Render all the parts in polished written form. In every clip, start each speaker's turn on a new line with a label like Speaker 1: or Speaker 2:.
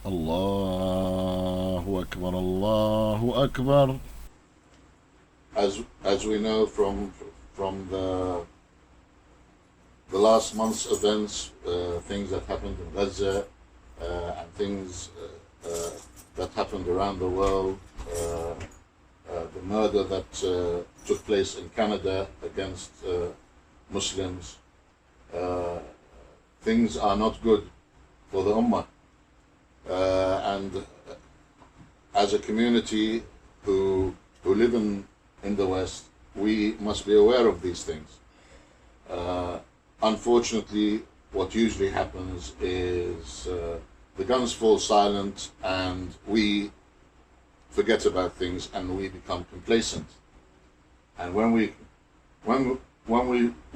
Speaker 1: Allahu Akbar, Allahu Akbar.
Speaker 2: As we know from the last month's events, things that happened in Gaza, and things that happened around the world, the murder that took place in Canada against Muslims, things are not good for the Ummah. And as a community who live in the West, we must be aware of these things. Unfortunately, what usually happens is the guns fall silent and we forget about things and we become complacent. And when we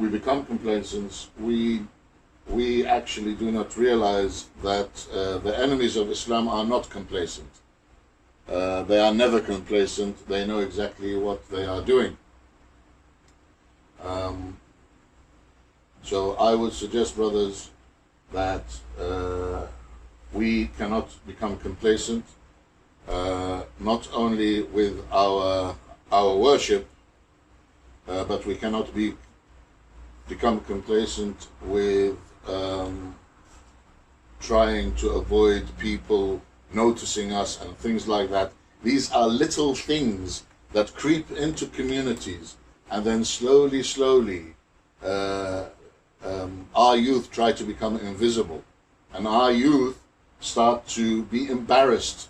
Speaker 2: become complacent, we actually do not realize that the enemies of Islam are not complacent. They are never complacent. They know exactly what they are doing. So I would suggest, brothers, that we cannot become complacent, not only with our worship, but we cannot become complacent with trying to avoid people noticing us and things like that. These are little things that creep into communities, and then slowly our youth try to become invisible, and our youth start to be embarrassed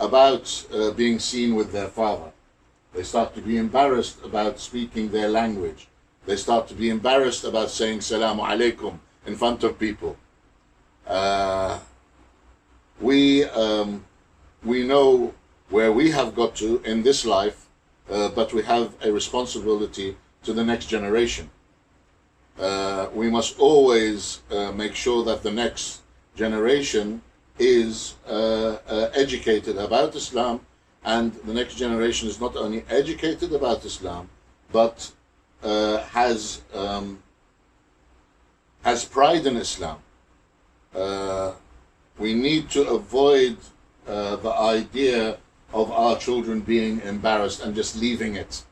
Speaker 2: about being seen with their father. They start to be embarrassed about speaking their language. They start to be embarrassed about saying Salamu Alaikum in front of people. We know where we have got to in this life, but we have a responsibility to the next generation. We must always make sure that the next generation is educated about Islam, and the next generation is not only educated about Islam, but has pride in Islam. We need to avoid the idea of our children being embarrassed and just leaving it.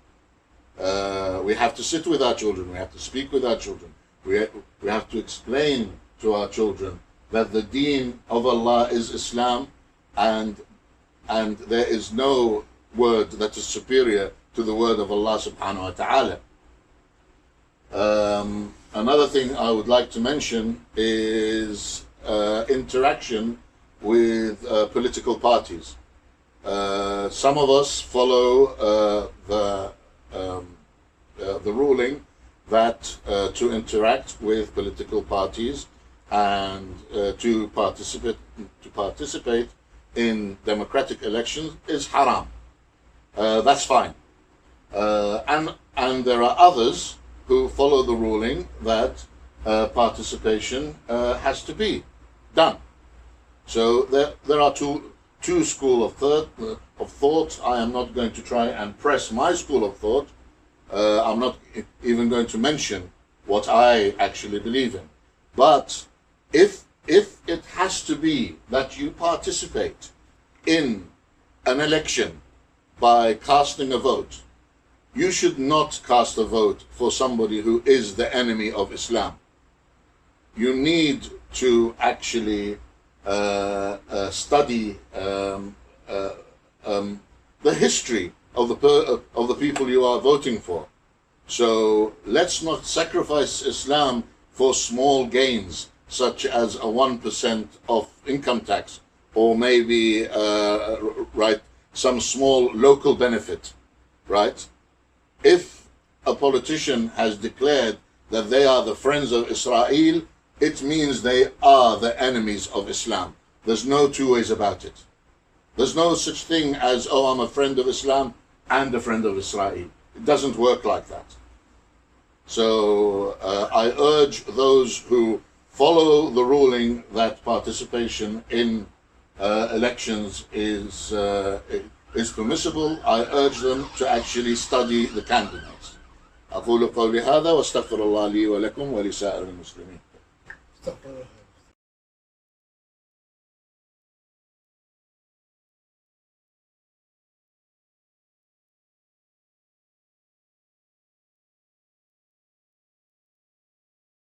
Speaker 2: We have to sit with our children, we have to speak with our children, we have to explain to our children that the deen of Allah is Islam, and there is no word that is superior to the word of Allah subhanahu wa ta'ala. Another thing I would like to mention is interaction with political parties. Some of us follow the ruling that to interact with political parties and to participate in democratic elections is haram. That's fine. And there are others who follow the ruling that participation has to be done. So there are two schools of thought. I am not going to try and press my school of thought. I'm not even going to mention what I actually believe in. But if it has to be that you participate in an election by casting a vote, you should not cast a vote for somebody who is the enemy of Islam. You need to actually study the history of the people you are voting for. So let's not sacrifice Islam for small gains, such as a 1% of income tax, or maybe some small local benefit, right? If a politician has declared that they are the friends of Israel, it means they are the enemies of Islam. There's no two ways about it. There's no such thing as, oh, I'm a friend of Islam and a friend of Israel. It doesn't work like that. So I urge those who follow the ruling that participation in elections is permissible, I urge them to actually study the candidates. أقول قولي هذا واستغفر الله لي ولكم ولسائر المسلمين.